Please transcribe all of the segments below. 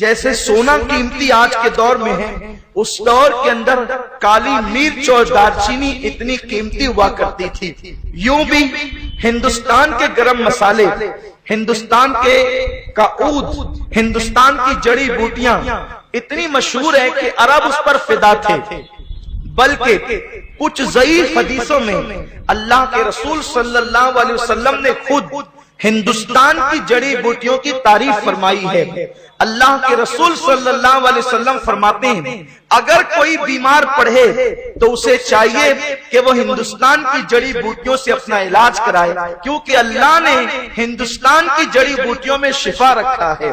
جیسے سونا قیمتی آج کے دور میں ہے، اس دور کے اندر کالی مرچ اور دارچینی اتنی قیمتی ہوا کرتی تھی۔ یوں بھی ہندوستان کے گرم مسالے، ہندوستان کا عود، ہندوستان کی جڑی بوٹیاں اتنی مشہور ہے کہ عرب اس پر فدا تھے، بلکہ کچھ ضعیف حدیثوں میں اللہ کے رسول صلی اللہ علیہ وسلم نے خود ہندوستان کی جڑی بوٹیوں کی تعریف فرمائی ہے۔ اللہ کے رسول صلی اللہ علیہ وسلم فرماتے ہیں اگر کوئی بیمار پڑے تو اسے چاہیے کہ وہ ہندوستان کی جڑی بوٹیوں سے اپنا علاج کرائے، کیونکہ اللہ نے ہندوستان کی جڑی بوٹیوں میں شفا رکھا ہے۔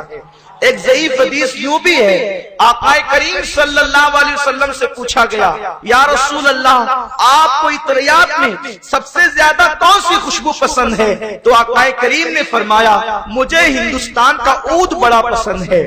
ایک ضعیف حدیث یوں بھی ہے، آقا کریم صلی اللہ علیہ وسلم سے پوچھا گیا یا رسول اللہ آپ کو عطریات میں سب سے زیادہ کون سی خوشبو پسند ہے؟ تو آقا کریم نے فرمایا مجھے ہندوستان کا عود بڑا پسند ہے۔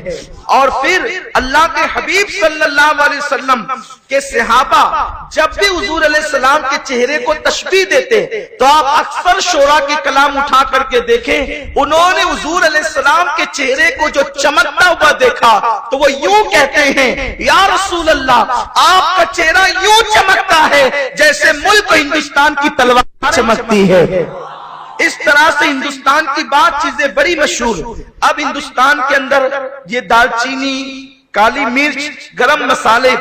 اور پھر اللہ کے حبیب صلی اللہ علیہ وسلم کے صحابہ جب بھی حضور علیہ السلام کے چہرے کو تشبیہ دیتے تو آپ اکثر شعراء کی کلام اٹھا کر کے دیکھیں، انہوں نے حضور علیہ السلام کے چہرے کو جو چمکتا ہوا دیکھا تو وہ یوں کہتے ہیں یا رسول اللہ آپ کا چہرہ یوں چمکتا ہے جیسے ملک ہندوستان کی تلوار چمکتی ہے۔ اس طرح سے ہندوستان کی بات چیزیں بڑی مشہور۔ اب ہندوستان کے اندر یہ دارچینی، کالی مرچ، گرم مسالے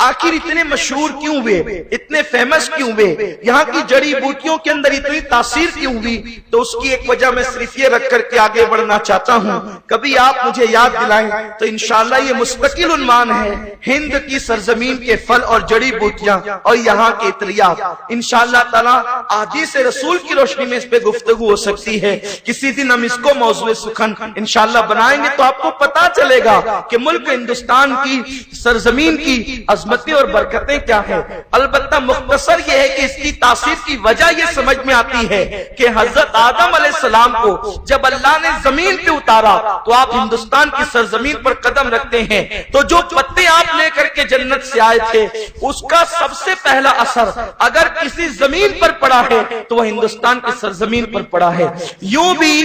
آخر اتنے مشہور کیوں ہوئے، اتنے فیمس کیوں ہوئے، یہاں کی جڑی بوٹیوں کے اندر اتنی تاثیر کیوں ہوئی؟ تو اس کی ایک وجہ میں صرف یہ رکھ کر کے آگے بڑھنا چاہتا ہوں، کبھی آپ مجھے یاد دلائیں تو انشاءاللہ یہ مستقل عنوان ہے ہند کی سرزمین کے پھل اور جڑی بوٹیاں اور یہاں کے عطریات۔ انشاءاللہ تعالی احادیث رسول کی روشنی میں اس پہ گفتگو ہو سکتی ہے، کسی دن ہم اس کو موضوع سخن انشاءاللہ بنائیں گے تو آپ کو پتا چلے گا کہ ملک ہندوستان کی سرزمین کی عظمتیں اور برکتیں کیا ہیں۔ البتہ مختصر یہ ہے کہ اس کی تاثیر کی وجہ یہ سمجھ میں آتی ہے کہ حضرت آدم علیہ السلام کو جب اللہ نے زمین پہ اتارا تو آپ ہندوستان کی سرزمین پر قدم رکھتے ہیں، تو جو پتے آپ لے کر کے جنت سے آئے تھے اس کا سب سے پہلا اثر اگر کسی زمین پر پڑا ہے تو وہ ہندوستان کی سرزمین پر پڑا ہے۔ یوں بھی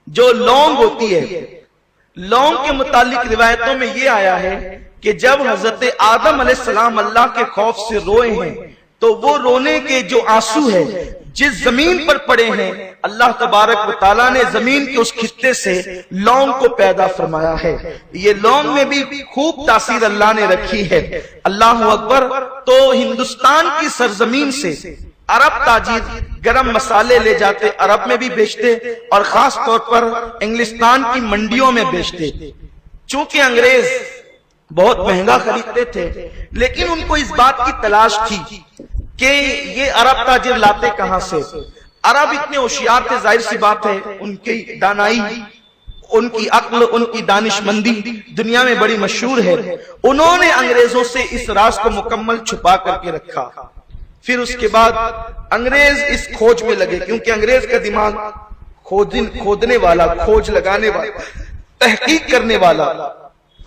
جو لونگ ہوتی ہے، لونگ کے متعلق روایتوں میں یہ آیا ہے کہ جب حضرت آدم علیہ السلام اللہ کے خوف سے روئے ہیں تو وہ رونے کے جو آنسو ہے جس زمین پر پڑے ہیں، اللہ تبارک و تعالیٰ نے زمین کے اس خطے سے لونگ کو پیدا فرمایا ہے۔ یہ لونگ میں بھی خوب تاثیر اللہ نے رکھی ہے۔ اللہ اکبر۔ تو ہندوستان کی سرزمین سے عرب تاجر گرم مسالے لے جاتے، عرب میں بھی بیچتے اور خاص طور پر انگلستان کی منڈیوں میں بیچتے۔ چونکہ انگریز بہت مہنگا خریدتے تھے لیکن ان کو اس بات کی تلاش تھی کہ یہ عرب تاجر لاتے کہاں سے۔ عرب اتنے ہوشیار تھے، ظاہر سی بات ہے ان کی دانائی، ان کی عقل، ان کی دانش مندی دنیا میں بڑی مشہور ہے۔ انہوں نے انگریزوں سے اس راز کو مکمل چھپا کر کے رکھا۔ پھر اس کے بعد انگریز اس کھوج میں لگے، کیونکہ انگریز کا دماغ کھودنے والا، کھوج لگانے والا، تحقیق کرنے والا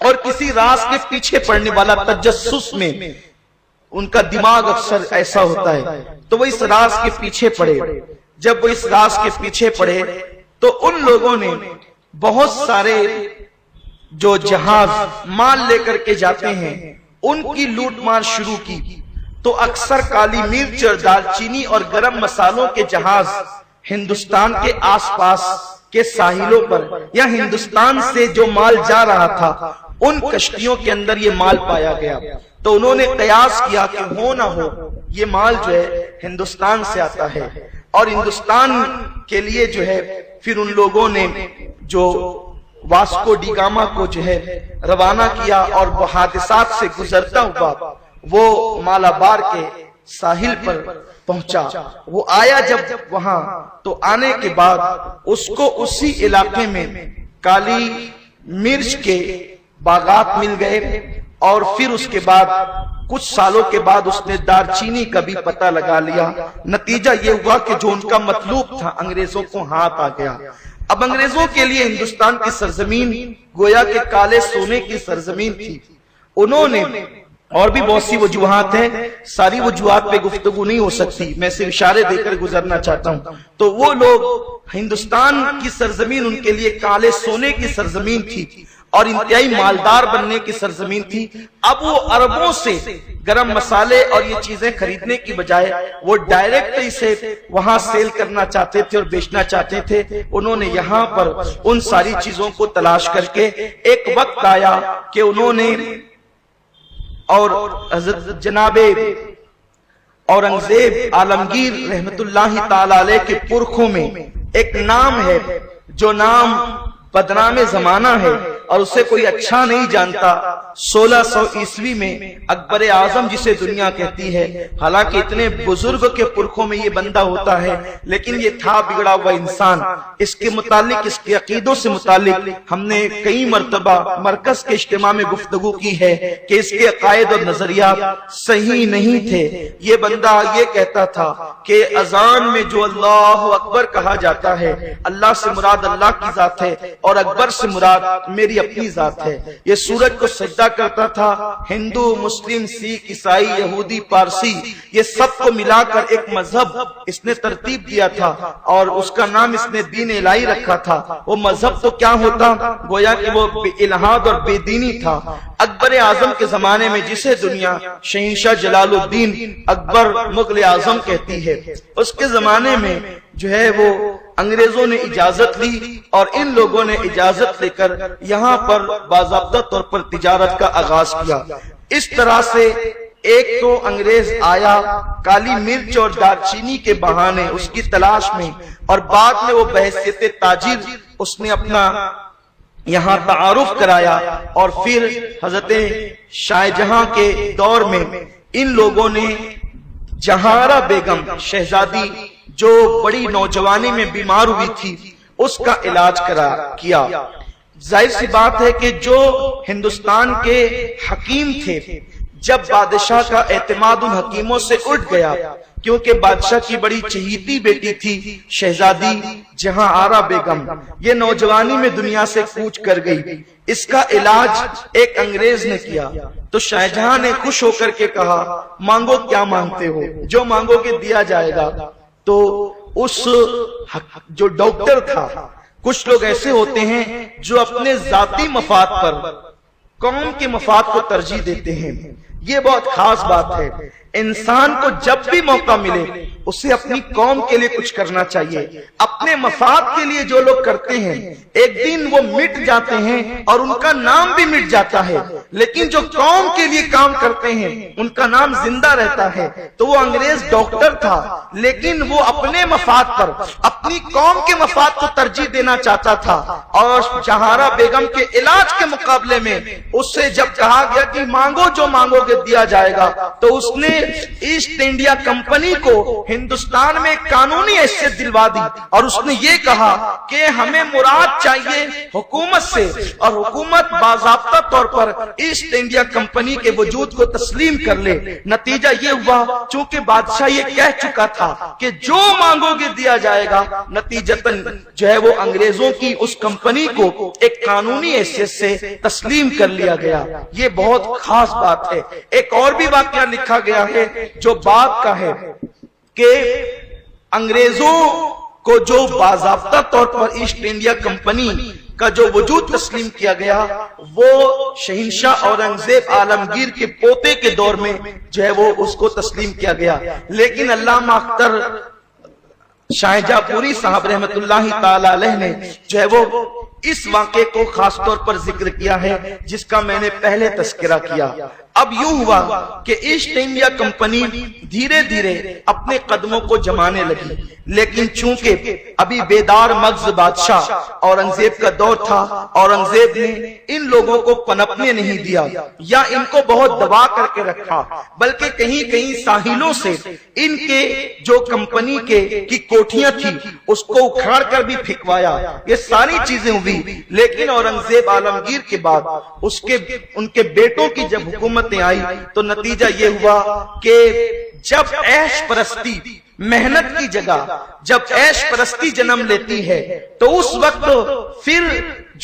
اور کسی راز کے پیچھے پڑنے والا، تجسس میں ان کا دماغ اکثر ایسا ہوتا ہے۔ تو وہ اس راز کے پیچھے پڑے۔ جب وہ اس راز کے پیچھے پڑے تو ان لوگوں نے بہت سارے جو جہاز مال لے کر کے جاتے ہیں ان کی لوٹ مار شروع کی۔ تو اکثر کالی مرچ اور دارچینی اور گرم مسالوں کے جہاز ہندوستان کے آس پاس کے ساحلوں پر یا ہندوستان سے جو مال جا رہا تھا ان کشتیوں کے اندر یہ مال پایا گیا۔ تو انہوں نے قیاس کیا کہ ہو نہ ہو یہ مال جو ہے ہندوستان سے آتا ہے، اور ہندوستان کے لیے جو ہے پھر ان لوگوں نے جو واسکو ڈی گاما کو جو ہے روانہ کیا اور وہ حادثات سے گزرتا ہوا وہ مالابار کے ساحل پر پہنچا۔ وہ آیا جب وہاں تو آنے کے بعد اس کو اسی علاقے میں کالی مرچ کے باغات مل گئے، اور پھر اس کے بعد کچھ سالوں کے بعد اس نے دارچینی کا بھی پتہ لگا لیا۔ نتیجہ یہ ہوا کہ جو ان کا مطلوب تھا انگریزوں کو ہاتھ آ گیا۔ اب انگریزوں کے لیے ہندوستان کی سرزمین گویا کہ کالے سونے کی سرزمین تھی۔ انہوں نے اور بھی بہت سی وجوہات ہیں، ساری وجوہات پہ گفتگو نہیں ہو سکتی، میں صرف اشارے دے کر گزرنا چاہتا ہوں۔ تو وہ لوگ ہندوستان کی سرزمین ان کے لیے کالے سونے کی سرزمین تھی، اور انتہائی مالدار بننے کی سرزمین تھی. اب وہ اربوں سے گرم مسالے اور یہ چیزیں خریدنے کی بجائے وہ ڈائریکٹ اسے وہاں سیل کرنا چاہتے تھے اور بیچنا چاہتے تھے. انہوں نے یہاں پر ان ساری چیزوں کو تلاش کر کے ایک وقت آیا کہ انہوں نے اور حضرت جناب اورنگزیب عالمگیر رحمت اللہ تعالی علیہ کے پرکھوں میں ایک نام ہے جو نام بدنام زمانہ ہے اور اسے کوئی اچھا نہیں جانتا. 1600 عیسوی میں اکبر اعظم جسے دنیا کہتی ہے، حالانکہ اتنے بزرگ کے پرکھوں میں یہ بندہ ہوتا ہے، لیکن یہ تھا بگڑا ہوا انسان. اس کے متعلق، اس کے عقیدوں سے متعلق ہم نے کئی مرتبہ مرکز کے اجتماع میں گفتگو کی ہے کہ اس کے عقائد اور نظریات صحیح نہیں تھے. یہ بندہ یہ کہتا تھا کہ اذان میں جو اللہ اکبر کہا جاتا ہے، اللہ سے مراد اللہ کی ذات ہے اور اکبر سے مراد میری اپنی ذات ہے. یہ سورج کو سجدہ کرتا تھا. ہندو، مسلم، سکھ، عیسائی، یہودی، پارسی، یہ سب کو ملا کر ایک مذہب اس نے ترتیب دیا تھا اور اس کا نام اس نے دین الہی رکھا تھا. وہ مذہب تو کیا ہوتا، گویا کہ وہ الہاد اور بے دینی تھا. اکبر اعظم کے زمانے میں جسے دنیا شہنشاہ جلال الدین اکبر مغل اعظم کہتی ہے، اس کے زمانے میں جو ہے وہ انگریزوں نے اجازت لی اور ان لوگوں نے اجازت لے کر یہاں پر باضابطہ طور پر تجارت کا آغاز کیا. اس طرح سے ایک تو انگریز آیا کالی مرچ اور دار چینی کے بہانے اس کی تلاش میں، اور بعد میں وہ بحیثیت تاجر اس نے اپنا یہاں تعارف کرایا. اور پھر حضرت شاہ جہاں کے دور میں ان لوگوں نے جہارہ بیگم شہزادی جو بڑی نوجوانی میں بیمار ہوئی تھی اس کا علاج کیا. ظاہر سی بات ہے کہ جو ہندوستان کے حکیم تھے، جب بادشاہ کا اعتماد ان حکیموں سے اٹھ گیا، کیونکہ بادشاہ کی بڑی چہیتی بیٹی تھی شہزادی جہاں آرا بیگم، یہ نوجوانی میں دنیا سے کوچ کر گئی. اس کا علاج ایک انگریز نے کیا تو شاہ جہاں نے خوش ہو کر کے کہا مانگو کیا مانگتے ہو، جو مانگو گے دیا جائے گا. تو اس جو ڈاکٹر تھا، کچھ لوگ ایسے ہوتے ہیں جو اپنے ذاتی مفاد پر قوم کے مفاد کو ترجیح دیتے ہیں. یہ بہت خاص بات ہے. انسان کو جب بھی موقع ملے اسے اپنی قوم کے لیے کچھ کرنا چاہیے. اپنے مفاد کے لیے جو لوگ کرتے ہیں ایک دن وہ مٹ جاتے ہیں اور ان کا نام بھی مٹ جاتا ہے، لیکن جو قوم کے لیے کام کرتے ہیں ان کا نام زندہ رہتا ہے. تو وہ انگریز ڈاکٹر تھا، لیکن وہ اپنے مفاد پر اپنی قوم کے مفاد کو ترجیح دینا چاہتا تھا. اور جہارہ بیگم کے علاج کے مقابلے میں اس سے جب کہا گیا کہ مانگو جو مانگو گے دیا جائے گا، تو اس نے ایسٹ انڈیا کمپنی کو ہندوستان میں قانونی حیثیت دلوا دی اور اس نے یہ کہا کہ ہمیں مراد چاہیے حکومت سے، اور حکومت باضابطہ طور پر ایسٹ انڈیا کمپنی کے وجود کو تسلیم کر لے. نتیجہ یہ ہوا چونکہ بادشاہ یہ کہہ چکا تھا کہ جو مانگو گے دیا جائے گا، نتیجتاً جو ہے وہ انگریزوں کی اس کمپنی کو ایک قانونی حیثیت سے تسلیم کر لیا گیا. یہ بہت خاص بات ہے. ایک اور بھی واقعہ لکھا گیا ہے جو بات کا ہے کہ انگریزوں کو جو باضابطہ طور پر ایسٹ انڈیا کمپنی کا جو وجود تسلیم کیا گیا وہ شہنشاہ اورنگزیب عالمگیر کے پوتے کے دور میں جو ہے وہ اس کو تسلیم کیا گیا. لیکن علامہ اختر شاہ جہاں پوری صاحب رحمت اللہ تعالی علیہ نے جو ہے وہ اس واقعے کو خاص طور پر ذکر کیا ہے جس کا میں نے پہلے تذکرہ کیا. اب یوں ہوا کہ ایسٹ انڈیا کمپنی دھیرے دھیرے اپنے قدموں کو جمانے لگی، لیکن چونکہ ابھی بیدار مغز بادشاہ اورنگزیب کا دور تھا، اورنگزیب نے ان لوگوں کو پنپنے نہیں دیا یا ان کو بہت دبا کر کے رکھا، بلکہ کہیں کہیں ساحلوں سے ان کے جو کمپنی کی کوٹھیاں تھی اس کو اکھاڑ کر بھی پھینکوایا. یہ ساری چیزیں ہوئی، لیکن اورنگزیب عالمگیر کے بعد ان کے بیٹوں کی جب حکومت آئی تو نتیجہ یہ ہوا کہ جب عیش پرستی محنت کی جگہ جب عیش پرستی جنم لیتی ہے تو اس وقت پھر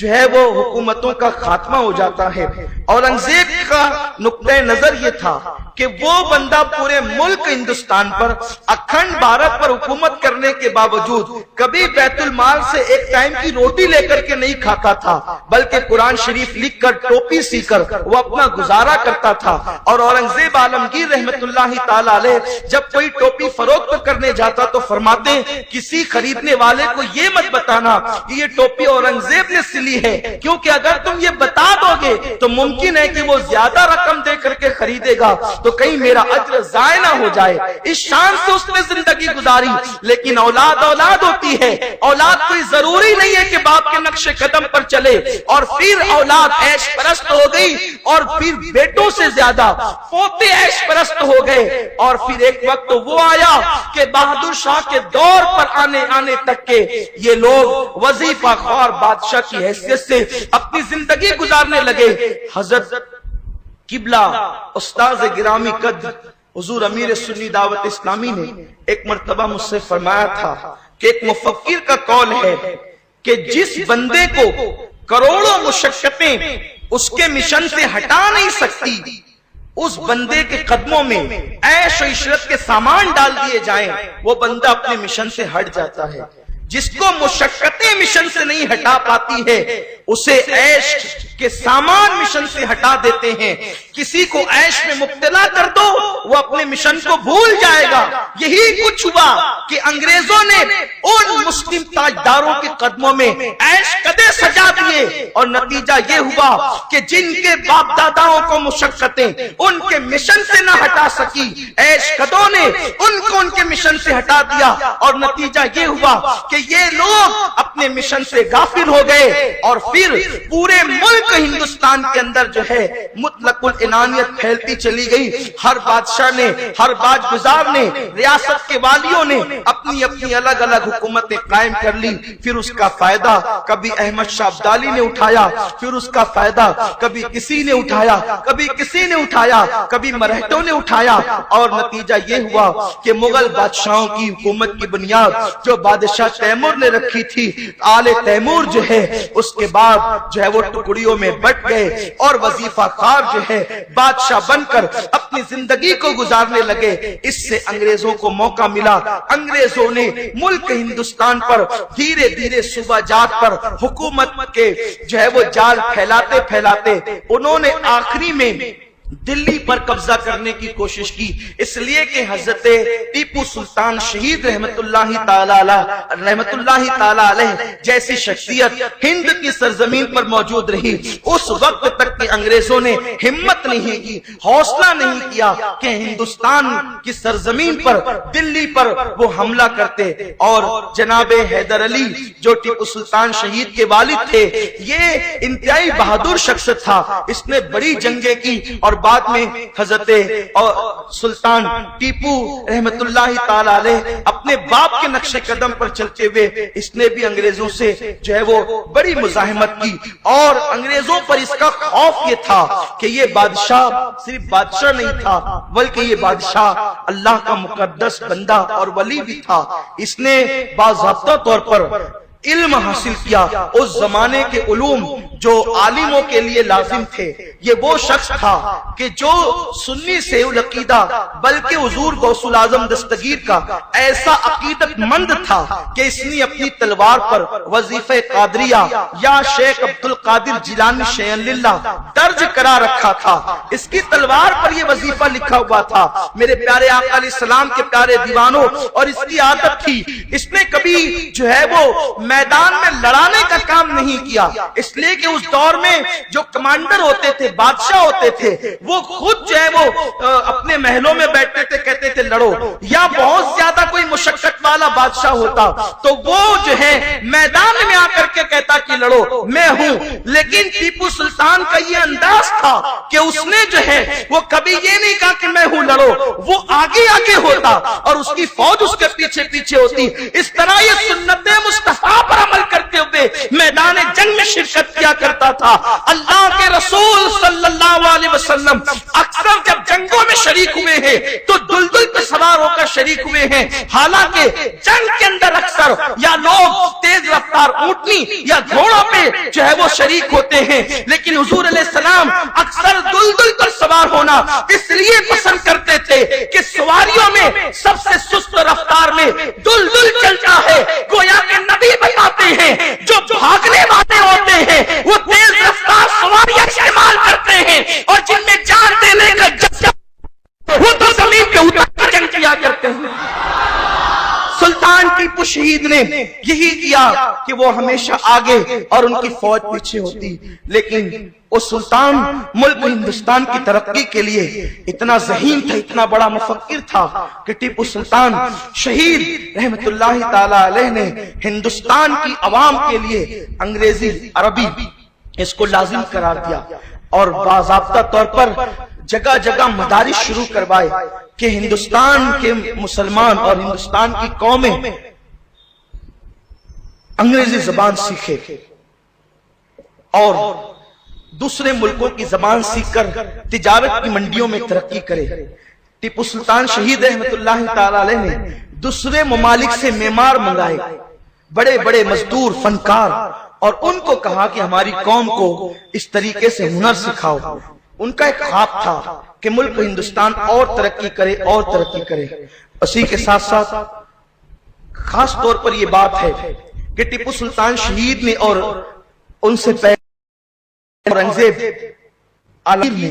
جو ہے وہ حکومتوں کا خاتمہ ہو جاتا ہے۔ اورنگزیب کا نقطہ نظر یہ تھا کہ وہ بندہ پورے ملک ہندوستان پر اکھنڈ بھارت پر حکومت کرنے کے باوجود کبھی بیت المال سے ایک ٹائم کی روٹی لے کر کے نہیں کھاتا تھا، بلکہ قرآن شریف لکھ کر ٹوپی سی کر وہ اپنا گزارا کرتا تھا۔ اور اورنگزیب عالمگیر رحمت اللہ تعالی علیہ جب کوئی ٹوپی فروخت کرنے جاتا تو فرماتے کسی خریدنے والے کو یہ مت بتانا کہ یہ ٹوپی اورنگزیب نے سلی ہے، کیونکہ اگر تم یہ بتا دو گے تو ممکن ہے کہ وہ زیادہ رقم دے کر کے خریدے گا تو کہیں میرا اجر ضائع نہ ہو جائے۔ اس شان سے اس نے زندگی گزاری، لیکن اولاد اولاد ہوتی ہے، اولاد کوئی ضروری نہیں ہے کہ باپ کے نقش قدم پر چلے، اور پھر اولاد عیش پرست ہو گئی اور پھر بیٹوں سے زیادہ پوتے عیش پرست ہو گئے، اور پھر ایک وقت وہ آیا کہ بہادر شاہ کے دور پر آنے تک کے یہ لوگ وظیفہ خوار بادشاہ کی حیثیت سے اپنی زندگی گزارنے لگے۔ حضرت قبلہ استاذ گرامی قدر حضور امیر سنی دعوت اسلامی نے ایک مرتبہ مجھ سے فرمایا تھا کہ ایک مفکر کا قول ہے کہ جس بندے کو کروڑوں مشقتیں اس کے مشن سے ہٹا نہیں سکتی، اس بندے کے قدموں میں عیش و عشرت کے سامان ڈال دیے جائیں، وہ بندہ اپنے مشن سے ہٹ جاتا ہے۔ جس کو مشقتیں مشن سے نہیں ہٹا پاتی ہے اسے عیش کے سامان مشن سے ہٹا دیتے ہیں۔ کسی کو عیش میں مبتلا کر دو وہ اپنے مشن کو بھول جائے گا۔ یہی کچھ ہوا کہ انگریزوں نے ان مسلم تاجداروں کے قدموں میں عیش قدے سجا دیے، اور نتیجہ یہ ہوا کہ جن کے باپ داداؤں کو مشقتیں ان کے مشن سے نہ ہٹا سکی، عیش قدوں نے ان کو ان کے مشن سے ہٹا دیا، اور نتیجہ یہ ہوا کہ یہ لوگ اپنے مشن سے غافل ہو گئے، اور پھر پورے ملک ہندوستان کے اندر جو ہے مطلق العنانیت پھیلتی چلی گئی۔ ہر بادشاہ نے، ہر باج گزار نے، ریاست کے والیوں نے اپنی اپنی الگ الگ حکومتیں قائم کر لی۔ پھر اس کا فائدہ کبھی احمد شاہ ابدالی نے اٹھایا، پھر اس کا فائدہ کبھی کسی نے اٹھایا، کبھی کسی نے اٹھایا، کبھی مرہٹوں نے اٹھایا، اور نتیجہ یہ ہوا کہ مغل بادشاہوں کی حکومت کی بنیاد جو بادشاہ تیمور نے رکھی تھی، آل تیمور جو ہے اس کے بعد جو ہے وہ ٹکڑیوں میں بٹ گئے، اور وظیفہ خوار جو ہے بادشاہ بن کر اپنی زندگی کو گزارنے لگے۔ اس سے انگریزوں کو موقع ملا، انگریزوں نے ملک ہندوستان پر دھیرے دھیرے صوبہ جات پر حکومت کے جو ہے وہ جال پھیلاتے پھیلاتے انہوں نے آخری میں دلی پر قبضہ کرنے کی کوشش کی، اس لیے کہ حضرت ٹیپو سلطان شہید رحمت اللہ تعالی علیہ جیسی شخصیت ہند کی سرزمین پر موجود رہی، اس وقت تک کہ انگریزوں نے ہمت نہیں کی، حوصلہ نہیں کیا کہ ہندوستان کی سرزمین پر دلی پر وہ حملہ کرتے۔ اور جناب حیدر علی جو ٹیپو سلطان شہید کے والد تھے، یہ انتہائی بہادر شخص تھا، اس نے بڑی جنگیں کی، اور بعد میں حضرت سلطان ٹیپو رحمت اللہ تعالی علیہ اپنے باپ کے نقش قدم پر چلتے ہوئے اس نے بھی انگریزوں سے جو ہے وہ بڑی مزاحمت کی، اور انگریزوں پر اس کا خوف یہ تھا کہ یہ بادشاہ صرف بادشاہ نہیں تھا بلکہ یہ بادشاہ اللہ کا مقدس بندہ اور ولی بھی تھا۔ اس نے باضابطہ طور پر علم حاصل کیا، اس زمانے کے علوم جو عالموں کے لیے لازم تھے۔ یہ وہ شخص تھا کہ جو سنی سے عقیدہ بلکہ حضور غوث الاعظم دستگیر کا ایسا عقیدت مند تھا کہ اس نے اپنی تلوار پر وظیفہ قادریہ یا شیخ عبد القادر جیلانی شیئن للہ درج کرا رکھا تھا، اس کی تلوار پر یہ وظیفہ لکھا ہوا تھا۔ میرے پیارے آقا علیہ السلام کے پیارے دیوانوں، اور اس کی عادت تھی، اس نے کبھی جو ہے وہ میدان میں لڑانے کا کام نہیں کیا، اس لیے کہ اس دور میں جو کمانڈر ہوتے تھے، بادشاہ ہوتے تھے، وہ خود جو ہے وہ اپنے محلوں میں بیٹھتے تھے، کہتے تھے لڑو، یا بہت زیادہ کوئی مشقت والا بادشاہ ہوتا تو وہ جو ہے میدان میں آ کر کے کہتا کہ لڑو میں ہوں۔ لیکن ٹیپو سلطان کا یہ انداز تھا کہ اس نے جو ہے وہ کبھی یہ نہیں کہا کہ میں ہوں لڑو، وہ آگے آگے ہوتا اور اس کی فوج اس کے پیچھے پیچھے ہوتی۔ اس طرح یہ سنت مصطفیٰ پر عمل کرتے ہوئے پہ میدان جنگ میں شرکت کیا کرتا تھا۔ اللہ کے رسول صلی اللہ علیہ وسلم اکثر جب جنگوں میں شریک ہوئے ہیں تو دلدل پہ سوار ہو کر شریک ہوئے ہیں۔ حالانکہ جنگ کے اندر اکثر یا لوگ تیز رفتار اونٹنی یا گھوڑوں پہ جو ہے وہ شریک ہوتے ہیں، لیکن حضور علیہ السلام اکثر دلدل پر سوار ہونا اس لیے پسند کرتے تھے کہ سواریوں میں سب سے سست رفتار میں دلدل چلتا ہے۔ گویا کہ نبی بتاتے ہیں جو بھاگنے والے ہوتے ہیں وہ تیز رفتار سواریاں استعمال کرتے ہیں، اور جن میں جان دینے کا جذبہ وہ تو زمین پہ اتر کر جنگ کیا کرتے ہیں۔ سلطان ٹیپو شہید نے یہی کیا کہ وہ ہمیشہ آگے اور ان کی فوج پیچھے ہوتی، لیکن وہ سلطان ملک ہندوستان کی ترقی کے لیے اتنا ذہین تھا، اتنا بڑا مفکر تھا کہ ٹیپو سلطان شہید رحمت اللہ تعالی علیہ نے ہندوستان کی عوام کے لیے انگریزی عربی اس کو لازم قرار دیا، اور باضابطہ طور پر جگہ جگہ مدارس شروع کروائے کہ ہندوستان کے مسلمان اور ہندوستان کی قومیں انگریزی زبان سیکھے اور دوسرے ملکوں کی زبان سیکھ کر تجارت کی منڈیوں میں ترقی کرے۔ ٹیپو سلطان شہید رحمت اللہ تعالی علیہ نے دوسرے ممالک سے معمار منگائے، بڑے بڑے مزدور فنکار، اور ان کو کہا کہ ہماری قوم کو اس طریقے سے ہنر سکھاؤ۔ ان کا ایک خواب تھا کہ ملک ہندوستان اور ترقی کرے اور ترقی کرے۔ اسی کے ساتھ ساتھ خاص طور پر یہ بات ہے کہ ٹیپو سلطان شہید نے اور ان سے پہلے اورنگزیب عالم نے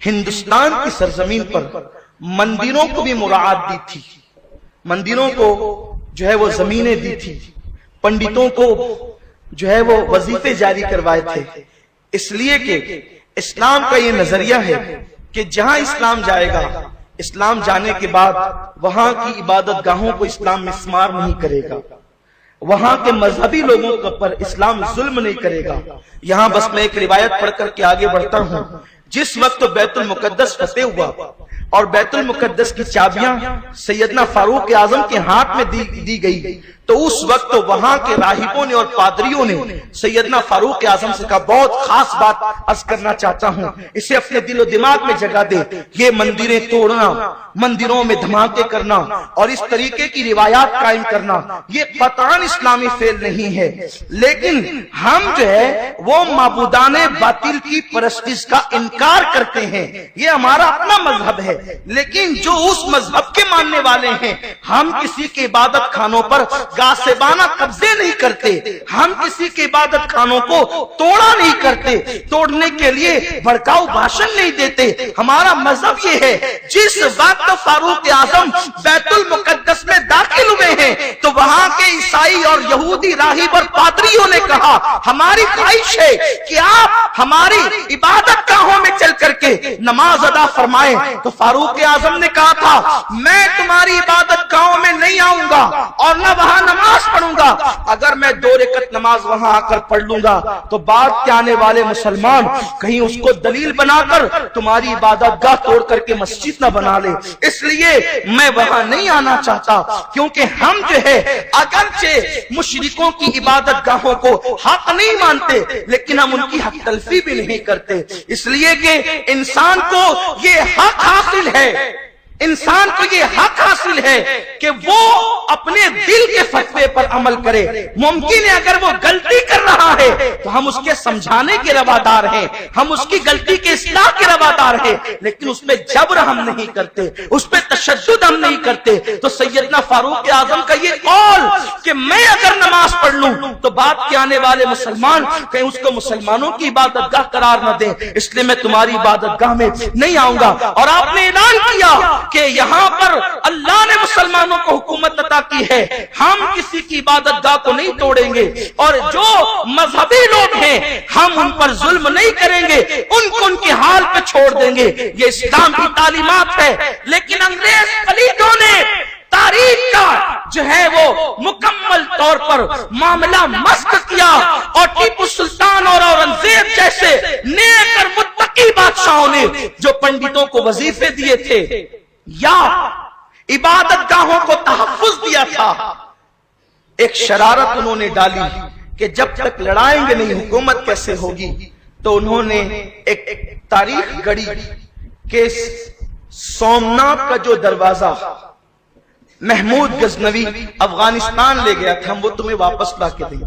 ہندوستان کی سرزمین پر مندروں کو بھی مراعات دی تھی، مندروں کو جو ہے وہ زمینیں دی تھی، پنڈتوں کو جو ہے وہ وظیفے جاری کروائے تھے، اس لیے کہ اسلام کا یہ نظریہ ہے کہ جہاں اسلام جائے گا، اسلام جانے کے بعد وہاں کی عبادت گاہوں کو اسلام مسمار نہیں کرے گا، وہاں کے مذہبی لوگوں پر اسلام ظلم نہیں کرے گا۔ یہاں بس میں ایک روایت پڑھ کر کے آگے بڑھتا ہوں۔ جس وقت بیت المقدس فتح ہوا اور بیت المقدس کی چابیاں سیدنا فاروق اعظم کے ہاتھ میں دی گئی، تو اس وقت وہاں کے راہبوں نے اور پادریوں نے سیدنا فاروق اعظم سے کہا، بہت خاص بات عرض کرنا چاہتا ہوں، اسے اپنے دل و دماغ میں جگہ دے، یہ مندریں توڑنا، مندروں میں دھماکے کرنا اور اس طریقے کی روایات قائم کرنا یہ قطعاً اسلامی فعل نہیں ہے، لیکن ہم جو ہے وہ معبودان باطل کی پرستش کا انکار کرتے ہیں، یہ ہمارا اپنا مذہب ہے، لیکن جو اس مذہب کے ماننے والے ہیں، ہم کسی کے عبادت خانوں پر غاصبانہ قبضے نہیں کرتے، ہم کسی کے عبادت خانوں کو توڑا نہیں کرتے، توڑنے کے لیے بھڑکاؤ بھاشن نہیں دیتے۔ ہمارا مذہب یہ ہے جس وقت فاروق اعظم بیت المقدس میں داخل ہوئے ہیں تو وہاں کے عیسائی اور یہودی راہب اور پادریوں نے کہا، ہماری خواہش ہے کہ آپ ہماری عبادت گاہوں میں چل کر کے نماز ادا فرمائیں۔ تو فاروق اعظم نے کہا تھا، میں تمہاری عبادت گاہوں میں نہیں آؤں گا اور نہ وہاں نماز پڑھوں گا، اگر میں 2 رکعت نماز وہاں آ کر پڑھ لوں گا تو بعد کے آنے والے مسلمان کہیں اس کو دلیل بنا کر تمہاری عبادت گاہ توڑ کر کے مسجد نہ بنا لے، اس لیے میں وہاں نہیں آنا چاہتا، کیونکہ ہم جو ہے اگرچہ مشرکوں کی عبادت گاہوں کو حق نہیں مانتے لیکن ہم ان کی حق تلفی بھی نہیں کرتے، اس لیے کہ انسان کو یہ حق حاصل ہے، انسان کو یہ حق حاصل ہے کہ وہ اپنے دل کے فتوے پر عمل کرے۔ ممکن ہے اگر وہ غلطی کر رہا ہے تو ہم اس کے سمجھانے کے روادار ہیں، ہم اس کی غلطی کے اصلاح کے روادار ہیں، لیکن اس پہ جبر ہم نہیں کرتے، اس پہ تشدد ہم نہیں کرتے۔ تو سیدنا فاروق اعظم کا یہ قول کہ میں اگر نماز پڑھ لوں تو بعد کے آنے والے مسلمان کہیں اس کو مسلمانوں کی عبادت گاہ قرار نہ دیں، اس لیے میں تمہاری عبادت گاہ میں نہیں آؤں گا۔ اور آپ نے اعلان کیا کہ یہاں پر اللہ نے مسلمانوں کو حکومت عطا کی ہے، ہم کسی کی عبادت گاہ کو نہیں توڑیں گے، اور جو مذہبی لوگ ہیں ہم ان پر ظلم نہیں کریں گے، ان کو ان کے حال پہ چھوڑ دیں گے، یہ اسلام کی تعلیمات ہے۔ لیکن انگریز پلیتوں نے تاریخ کا جو ہے وہ مکمل طور پر معاملہ مسخ کیا، اور ٹیپو سلطان اور اورنگزیب جیسے نیک اور متقی بادشاہوں نے جو پنڈتوں کو وظیفے دیے تھے یا عبادت گاہوں کو تحفظ دیا تھا، ایک شرارت انہوں نے ڈالی کہ جب تک لڑائیں گے نہیں حکومت کیسے ہوگی. تو انہوں نے ایک تاریخ گڑی کہ سومنات کا جو دروازہ محمود غزنوی افغانستان لے گیا تھا، ہم وہ تمہیں واپس لا کے دیں.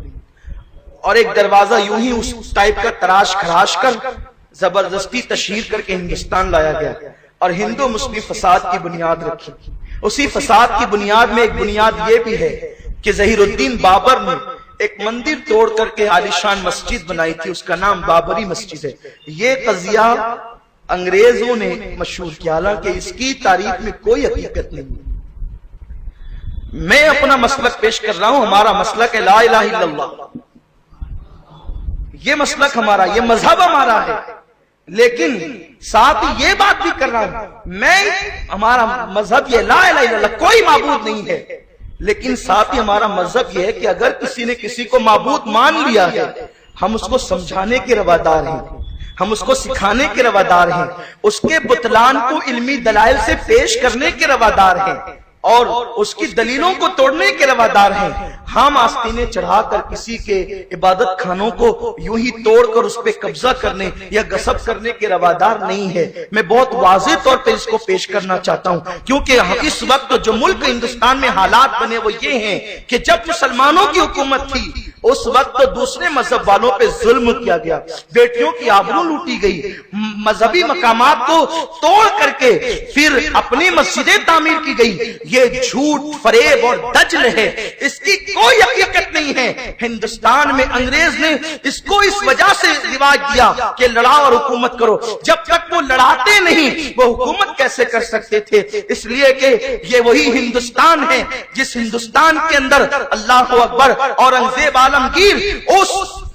اور ایک دروازہ یوں ہی اس ٹائپ کا تراش خراش کر زبردستی تشہیر کر کے ہندوستان لایا گیا اور ہندو مسلم فساد کی بنیاد رکھی. اسی فساد کی بنیاد میں ایک بنیاد یہ بھی ہے کہ ظہیر الدین بابر نے ایک مندر توڑ کر کے عالیشان مسجد بنائی تھی، اس کا نام بابری مسجد ہے. یہ قضیہ انگریزوں نے مشہور کیا، حالانکہ اس کی تاریخ میں کوئی حقیقت نہیں. میں اپنا مسلک پیش کر رہا ہوں، ہمارا مسلک ہے لا الہ الا اللہ. یہ مسلک ہمارا، یہ مذہب ہمارا ہے، لیکن ساتھ یہ بات بھی کر رہا ہوں ہمارا مذہب یہ لا الہ الا اللہ، کوئی معبود نہیں ہے. لیکن ساتھ ہی ہمارا مذہب یہ ہے کہ اگر کسی نے کسی کو معبود مان لیا ہے، ہم اس کو سمجھانے کے روادار ہیں، ہم اس کو سکھانے کے روادار ہیں، اس کے بطلان کو علمی دلائل سے پیش کرنے کے روادار ہیں اور اس کی دلیلوں کو توڑنے کے روادار ہیں. ہم آستینیں چڑھا کر کسی کے عبادت خانوں کو یوں ہی توڑ کر اس پہ قبضہ کرنے یا غصب کرنے کے روادار نہیں ہے. میں بہت واضح طور پہ اس کو پیش کرنا چاہتا ہوں، کیونکہ اس وقت جو ملک ہندوستان میں حالات بنے وہ یہ ہیں کہ جب مسلمانوں کی حکومت تھی اس وقت تو دوسرے مذہب والوں پہ ظلم کیا گیا، بیٹیوں کی آبرو لوٹی گئی، مذہبی مقامات کو توڑ کر کے پھر اپنی مسجدیں تعمیر کی گئی. یہ جھوٹ، فریب اور دجل ہے، اس کی کوئی حقیقت نہیں ہے. ہندوستان میں انگریز نے اس کو اس وجہ سے رواج دیا کہ لڑاؤ اور حکومت کرو. جب تک وہ لڑاتے نہیں وہ حکومت کیسے کر سکتے تھے؟ اس لیے کہ یہ وہی ہندوستان ہے جس ہندوستان کے اندر اللہ اکبر اورنگزیب عالمگیر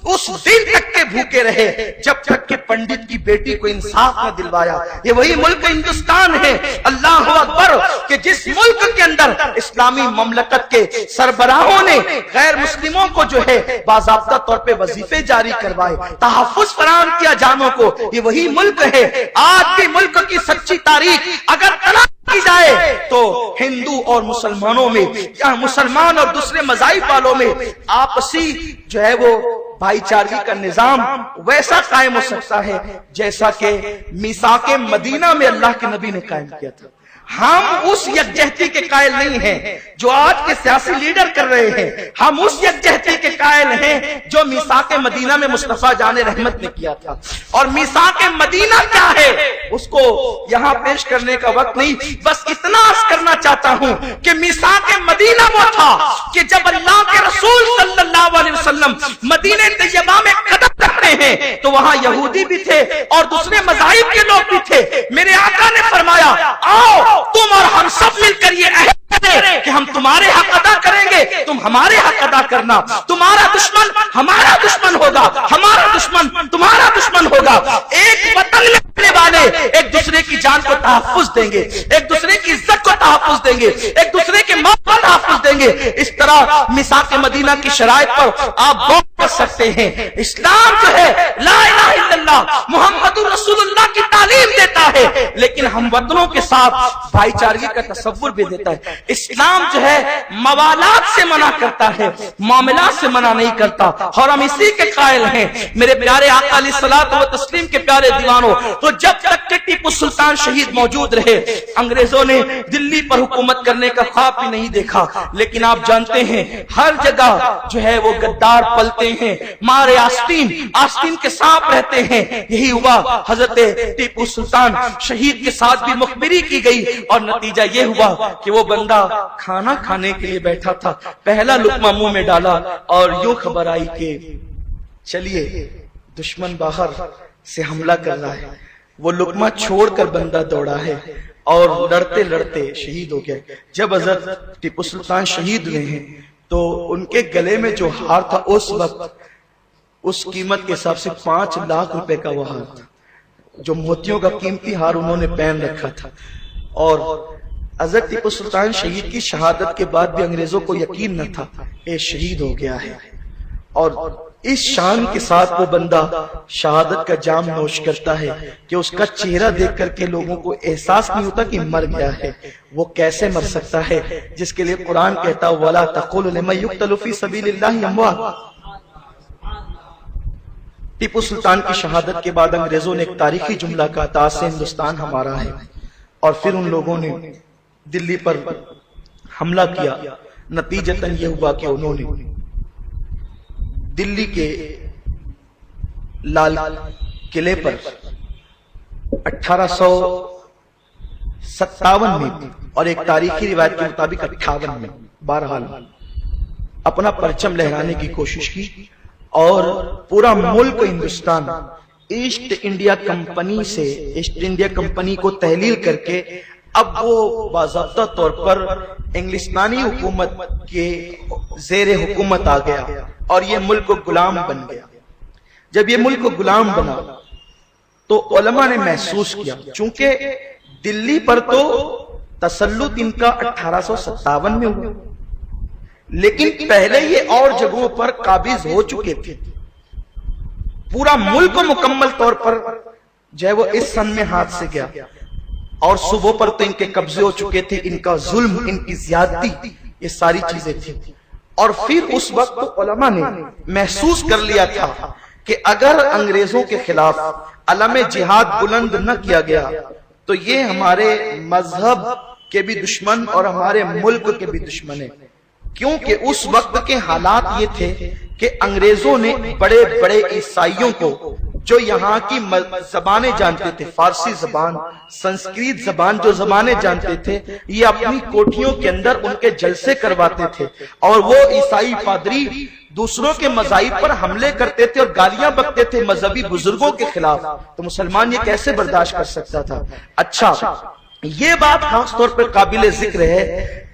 اس دن تک کے بھوکے رہے جب تک کہ پنڈت کی بیٹی کو انصاف نہ دلوایا. یہ وہی ملک ہندوستان ہے اللہ اکبر کہ جس ملک کے اندر اسلامی مملکت کے سربراہوں نے غیر مسلموں کو جو ہے باضابطہ طور پہ وظیفے جاری کروائے، تحفظ فراہم کیا جانوں کو. یہ وہی ملک ہے. آج بھی ملک کی سچی تاریخ اگر تلاش کی جائے تو ہندو اور مسلمانوں میں یا مسلمان اور دوسرے مذاہب والوں میں آپسی جو ہے وہ بھائی چارگی کا نظام ویسا قائم ہو سکتا ہے جیسا کہ میثاق مدینہ میں اللہ کے نبی نے قائم کیا تھا. ہم اس یکجہتی کے قائل نہیں ہیں جو آج کے سیاسی لیڈر کر رہے ہیں. ہم اس یکجہتی کے قائل ہیں جو میثاق مدینہ میں مصطفیٰ جان رحمت نے کیا تھا. اور میثاق مدینہ کیا ہے اس کو یہاں پیش کرنے کا وقت نہیں، بس اتنا عرض کرنا چاہتا ہوں کہ میثاق مدینہ وہ تھا کہ جب اللہ کے رسول صلی اللہ علیہ وسلم مدینہ طیبہ میں قدم رکھتے ہیں تو وہاں یہودی بھی تھے اور دوسرے مذاہب کے لوگ بھی تھے. میرے آقا نے فرمایا آؤ تم اور ہم سب مل کر یہ عہد کریں کہ ہم تمہارے حق ادا کریں گے، تم ہمارے حق ادا کرنا. تمہارا دشمن ہمارا دشمن ہوگا، ہمارا دشمن تمہارا دشمن ہوگا. ایک وطن میں رہنے والے ایک دوسرے کی جان کو تحفظ دیں گے، ایک دوسرے کی عزت کو تحفظ دیں گے، ایک دوسرے کے موت کو تحفظ دیں گے. اس طرح میثاق مدینہ کی شرائط پر آپ غور کر سکتے ہیں. اسلام جو ہے لا الہ الا اللہ محمد رسول اللہ کی تعلیم دیتا ہے، لیکن ہم وطنوں کے ساتھ بھائی چارگی کا تصور بھی دیتا ہے. اسلام جو ہے موالات سے منع کرتا ہے، معاملات سے منع نہیں کرتا، اور ہم اسی کے قائل ہیں. میرے پیارے آقا علیہ الصلوۃ والتسلیم کے پیارے دیوانوں، تو جب تک کہ ٹیپو سلطان شہید موجود رہے انگریزوں نے دلی پر حکومت کرنے کا خواب بھی نہیں دیکھا. لیکن آپ جانتے ہیں ہر جگہ جو ہے وہ غدار پلتے ہیں، مارے آستین کے سانپ رہتے ہیں. یہی ہوا حضرت ٹیپو سلطان شہید کے ساتھ بھی مخبری کی گئی اور نتیجہ یہ ہوا کہ وہ بندہ کھانا کھانے کے لیے بیٹھا تھا، پہلا لقمہ منہ میں ڈالا اور یوں خبر آئی کہ چلیے دشمن باہر سے حملہ کر رہا ہے. وہ لقمہ چھوڑ کر بندہ دوڑا ہے اور لڑتے لڑتے شہید ہو گیا. جب حضرت ٹیپو سلطان شہید ہوئے ہیں تو ان کے گلے میں جو ہار تھا اس وقت اس قیمت کے حساب سے 5 لاکھ روپے کا وہ ہار تھا، جو موتیوں کا قیمتی ہار انہوں نے پہن رکھا تھا. اور حضرت ٹیپو سلطان شہید کی شہادت کے بعد بھی انگریزوں کو یقین نہ تھا یہ شہید ہو گیا ہے. اور اس شان کے ساتھ وہ بندہ شہادت کا جام نوش کرتا ہے کہ اس کا چہرہ دیکھ کر کے لوگوں کو احساس نہیں ہوتا کہ مر گیا ہے. وہ کیسے مر سکتا ہے جس کے لیے قرآن کہتا وَلَا تَقُولُوا لِمَن يُقْتَلُ فِي سَبِيلِ اللَّهِ أَمْوَاتٌ. ٹیپو سلطان کی شہادت کے بعد انگریزوں نے ایک تاریخی جملہ کہا تھا آج سے ہندوستان ہمارا ہے. اور پھر ان لوگوں نے دلی پر حملہ کیا. نتیجتاً یہ ہوا کہ انہوں نے دلی کے لال قلعے پر 1857 میں اور ایک تاریخی روایت کے مطابق 58 میں بہرحال اپنا پرچم لہرانے کی کوشش کی اور پورا ملک ہندوستان ایسٹ انڈیا کمپنی کو تحلیل کر کے اب وہ باضابطہ طور پر انگلستانی حکومت کے زیر حکومت آ گیا اور یہ ملک غلام بن گیا. جب یہ ملک غلام بنا تو علماء نے محسوس کیا چونکہ دلی پر تو تسلط ان کا 1857 میں ہوا لیکن پہلے یہ اور جگہوں پر قابض ہو چکے تھے. پورا ملک مکمل طور پر جو ہے وہ اس سن میں ہاتھ سے گیا اور صوبوں پر تو ان کے قبضے ہو چکے تھے. ان کا ظلم، ان کی زیادتی، یہ ساری چیزیں تھیں. اور پھر اس وقت علماء نے محسوس کر لیا تھا کہ اگر انگریزوں کے خلاف علم جہاد بلند نہ کیا گیا تو یہ ہمارے مذہب کے بھی دشمن اور ہمارے ملک کے بھی دشمن ہیں. کیونکہ اس وقت کے حالات یہ تھے کہ انگریزوں نے بڑے بڑے عیسائیوں کو جو یہاں کی زبانیں جانتے تھے، فارسی زبان، سنسکریت زبان جو زبانیں جانتے تھے، یہ اپنی کوٹھیوں کے اندر ان کے جلسے کرواتے تھے اور وہ عیسائی پادری دوسروں کے مذاہب پر حملے کرتے تھے اور گالیاں بکتے تھے مذہبی بزرگوں کے خلاف. تو مسلمان یہ کیسے برداشت کر سکتا تھا؟ اچھا، یہ بات خاص طور پر قابل ذکر ہے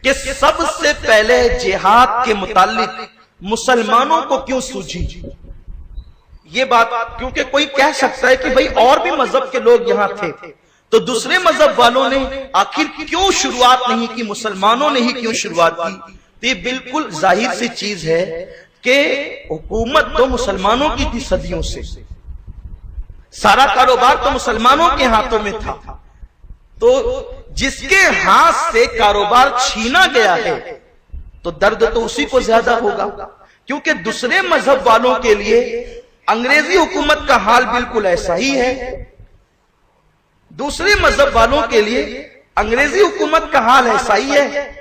کہ سب سے پہلے جہاد کے متعلق مسلمانوں کو کیوں سوچی یہ بات؟ کیونکہ کوئی کہہ سکتا ہے کہ بھئی اور بھی مذہب کے لوگ یہاں تھے تو دوسرے مذہب والوں نے آخر کیوں شروعات نہیں کی، مسلمانوں نے ہی کیوں شروعات کی؟ تو یہ بالکل ظاہر سی چیز ہے کہ حکومت تو مسلمانوں کی تھی صدیوں سے، سارا کاروبار تو مسلمانوں کے ہاتھوں میں تھا. تو جس کے ہاتھ سے کاروبار چھینا گیا ہے تو درد تو اسی کو زیادہ ہوگا. کیونکہ دوسرے مذہب والوں کے لیے انگریزی حکومت کا حال بالکل ایسا ہی ہے. دوسرے مذہب والوں کے لیے انگریزی حکومت کا حال ایسا ہی ہے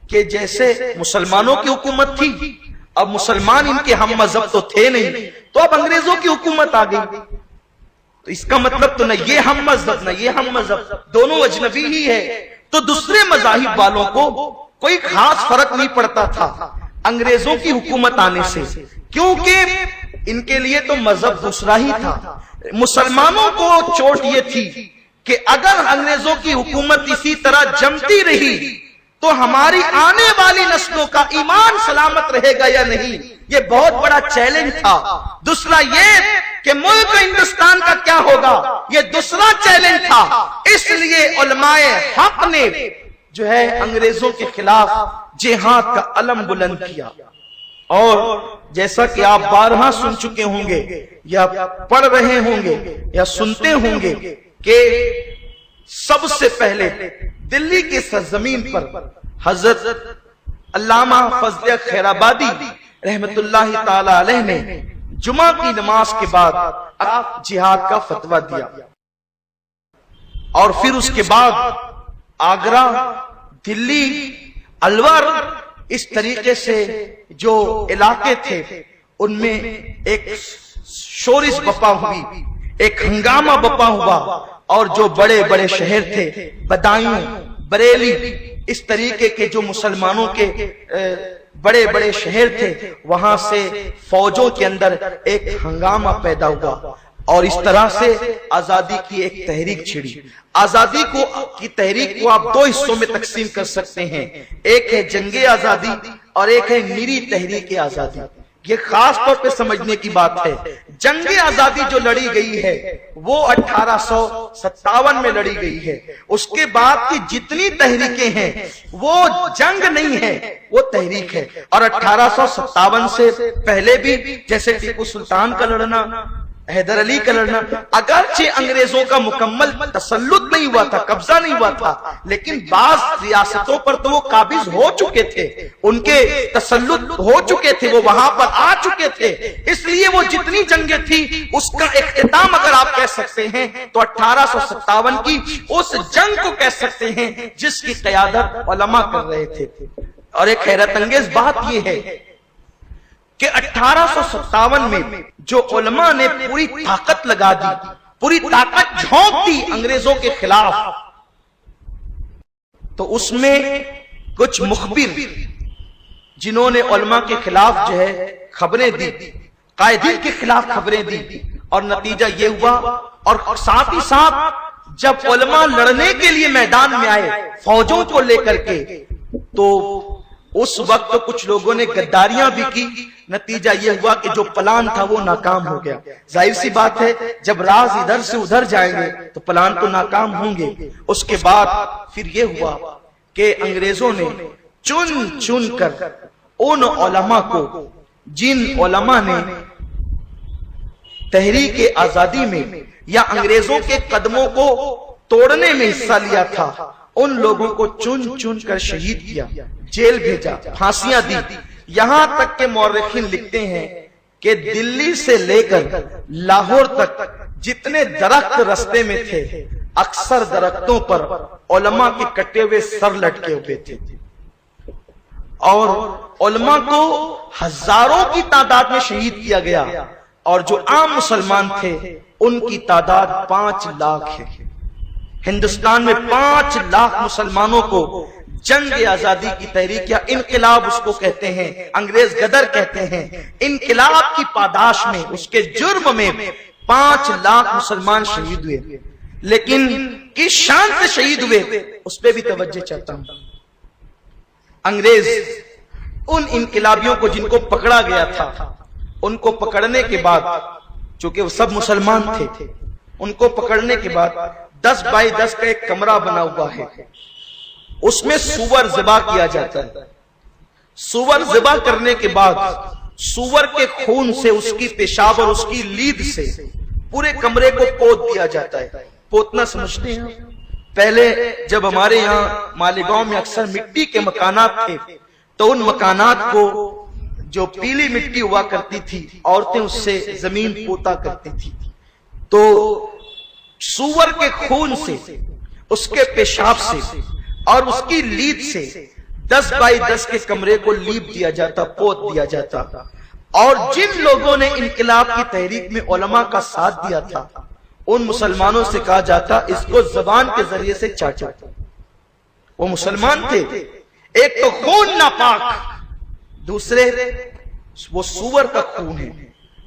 کہ جیسے مسلمانوں کی حکومت تھی. اب مسلمان ان کے ہم مذہب تو تھے نہیں تو اب انگریزوں کی حکومت آ گئی. تو اس کا مطلب تو نہ یہ ہم مذہب نہ یہ ہم مذہب، دونوں اجنبی ہی ہے. تو دوسرے مذاہب والوں کو کوئی خاص فرق نہیں پڑتا تھا انگریزوں کی حکومت آنے سے، کیونکہ ان کے لیے تو مذہب دوسرا ہی تھا. مسلمانوں کو چوٹ یہ تھی کہ اگر انگریزوں کی حکومت اسی طرح جمتی رہی تو ہماری آنے والی نسلوں کا ایمان سلامت رہے گا یا نہیں، یہ بہت بڑا چیلنج تھا. دوسرا یہ کہ ملک ہندوستان کا کیا ہوگا، یہ دوسرا چیلنج تھا. اس لیے علماء حق نے جو ہے انگریزوں کے خلاف جہاد کا علم بلند کیا. اور جیسا کہ آپ بارہا سن چکے ہوں گے یا پڑھ رہے ہوں گے یا سنتے ہوں گے کہ سب سے پہلے دلی کی سرزمین پر حضرت علامہ فضل خیر آبادی رحمت اللہ تعالی علیہ نے جمعہ کی نماز کے بعد جہاد کا فتویٰ دیا. اور پھر اس کے بعد آگرہ، دلی، الور، اس طریقے سے جو علاقے تھے ان میں ایک شورش بپا ہوئی، ایک ہنگامہ بپا ہوا اور جو بڑے بڑے شہر تھے، بدایوں، بریلی، اس طریقے کے جو مسلمانوں کے بڑے بڑے شہر تھے وہاں سے فوجوں کے اندر ایک ہنگامہ پیدا ہوا اور اس طرح سے آزادی کی ایک تحریک چھڑی. آزادی کی تحریک کو آپ دو حصوں میں تقسیم کر سکتے ہیں، ایک ہے جنگ آزادی اور ایک ہے میری تحریک آزادی. یہ خاص طور پہ سمجھنے کی بات ہے. جنگ آزادی جو لڑی گئی ہے وہ 1857 میں لڑی گئی ہے. اس کے بعد کی جتنی تحریکیں ہیں وہ جنگ نہیں ہے، وہ تحریک ہے. اور 1857 سے پہلے بھی جیسے ٹیپو سلطان کا لڑنا، حیدر علی کا لڑنا، اگرچہ انگریزوں کا مکمل تسلط نہیں ہوا تھا، قبضہ نہیں ہوا تھا، لیکن بعض ریاستوں پر تو وہ قابض ہو چکے تھے، ان کے تسلط ہو چکے تھے، وہ وہاں پر آ چکے تھے. اس لیے وہ جتنی جنگیں تھی اس کا اختتام اگر آپ کہہ سکتے ہیں تو 1857 کی اس جنگ کو کہہ سکتے ہیں جس کی قیادت علماء کر رہے تھے. اور ایک حیرت انگیز بات یہ ہے کہ 1857 میں جو علماء نے پوری طاقت لگا دی، پوری طاقت جھونک دی انگریزوں کے خلاف، تو اس میں کچھ مخبر جنہوں نے علماء کے خلاف جو ہے خبریں دی، قائدین کے خلاف خبریں دی، اور نتیجہ یہ ہوا. اور ساتھ ہی ساتھ جب علماء لڑنے کے لیے میدان میں آئے فوجوں کو لے کر کے، تو اس وقت تو کچھ لوگوں نے غداریاں بھی کی. نتیجہ یہ ہوا کہ جو پلان تھا وہ ناکام ہو گیا. ظاہر سی بات ہے جب راز ادھر سے ادھر جائیں گے تو پلان تو ناکام ہوں گے. اس کے بعد پھر یہ ہوا کہ انگریزوں نے چن چن کر ان علماء کو، جن علماء نے تحریک آزادی میں یا انگریزوں کے قدموں کو توڑنے میں حصہ لیا تھا، ان لوگوں کو چن چن کر شہید کیا، جیل بھیجا، پھانسیاں دی. یہاں تک کہ مورخین لکھتے ہیں کہ دلی سے لے کر لاہور تک جتنے درخت رستے میں تھے، اکثر درختوں پر علماء کے کٹے ہوئے سر لٹکے ہوئے تھے. اور علماء کو ہزاروں کی تعداد میں شہید کیا گیا، اور جو عام مسلمان تھے ان کی تعداد 5 لاکھ ہے. ہندوستان میں 5 لاکھ مسلمانوں کو جنگ آزادی کی تحریک یا انقلاب اس کو کہتے ہیں، انگریز غدر کہتے ہیں، انقلاب کی پاداش میں، اس کے جرم میں 5 لاکھ مسلمان شہید ہوئے. لیکن کس شان سے شہید ہوئے اس پہ بھی توجہ چاہتا ہوں. انگریز ان انقلابیوں کو جن کو پکڑا گیا تھا، ان کو پکڑنے کے بعد، چونکہ وہ سب مسلمان تھے، ان کو پکڑنے کے بعد 10 بائی 10 کا ایک کمرہ بنا ہوا ہے، اس میں سور ذبح کیا جاتا ہے. سور ذبح کرنے کے بعد سور کے خون سے، اس کی پیشاب اور اس کی لید سے پورے کمرے کو پوت دیا جاتا ہے. پوتنا سمجھتے ہیں؟ پہلے جب ہمارے یہاں مالیگاؤں میں اکثر مٹی کے مکانات تھے تو ان مکانات کو جو پیلی مٹی ہوا کرتی تھی، عورتیں اس سے زمین پوتا کرتی تھی. تو سور کے خون سے، اس کے پیشاب سے اور اس کی لید سے 10 بائی 10 کے کمرے کو لیپ دیا جاتا، پوت دیا جاتا. اور جن لوگوں نے انقلاب کی تحریک میں علماء کا ساتھ دیا تھا، ان مسلمانوں سے کہا جاتا اس کو زبان کے ذریعے سے چاٹو. وہ مسلمان تھے، ایک تو خون ناپاک، دوسرے وہ سور کا خون ہے،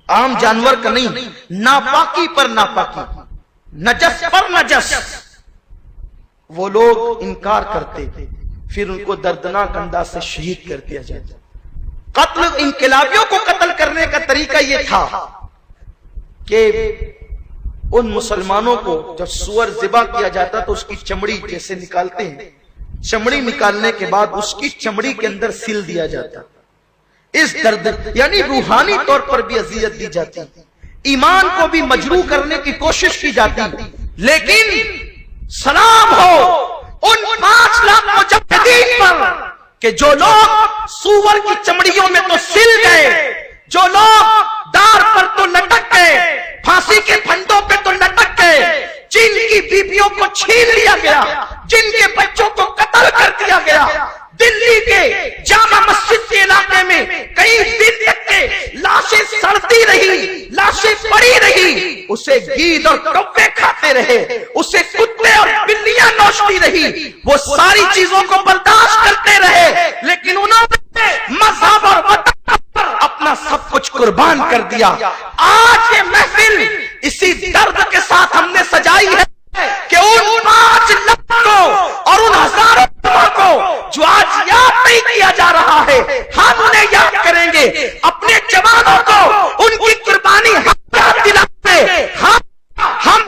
عام جانور کا نہیں، ناپاکی پر ناپاکی، نجس پر نجس. وہ لوگ انکار کرتے، پھر ان کو دردناک انداز سے شہید کر دیا جاتا. قتل، انقلابیوں کو قتل کرنے کا طریقہ یہ تھا کہ ان مسلمانوں کو جب سور ذبح کیا جاتا تو اس کی چمڑی جیسے نکالتے ہیں، چمڑی نکالنے کے بعد اس کی چمڑی کے اندر سل دیا جاتا. اس درد یعنی روحانی طور پر بھی اذیت دی جاتی، ایمان کو بھی مجروح کرنے کی کوشش کی جاتی. لیکن سلام ہو ان 5 لاکھ مجاہدین پر کہ جو لوگ سور کی چمڑیوں میں تو سل گئے، جو لوگ دار پر تو لٹک گئے، پھانسی کے پھندوں پہ تو لٹک گئے، جن کی بیویوں کو چھین لیا گیا، جن کے بچوں کو قتل کر دیا گیا. دلی کے جامع مسجد کے علاقے میں کئی دن تک کے لاشیں سڑتی رہی، لاشیں پڑی رہی، اسے گید اور کوے کھاتے رہے، اسے کتے اور بلیاں نوچتی رہی. وہ ساری چیزوں کو برداشت کرتے رہے، لیکن انہوں نے مذہب اور وطن پر اپنا سب کچھ قربان کر دیا. آج یہ محفل اسی درد کے ساتھ ہم نے سجائی ہے.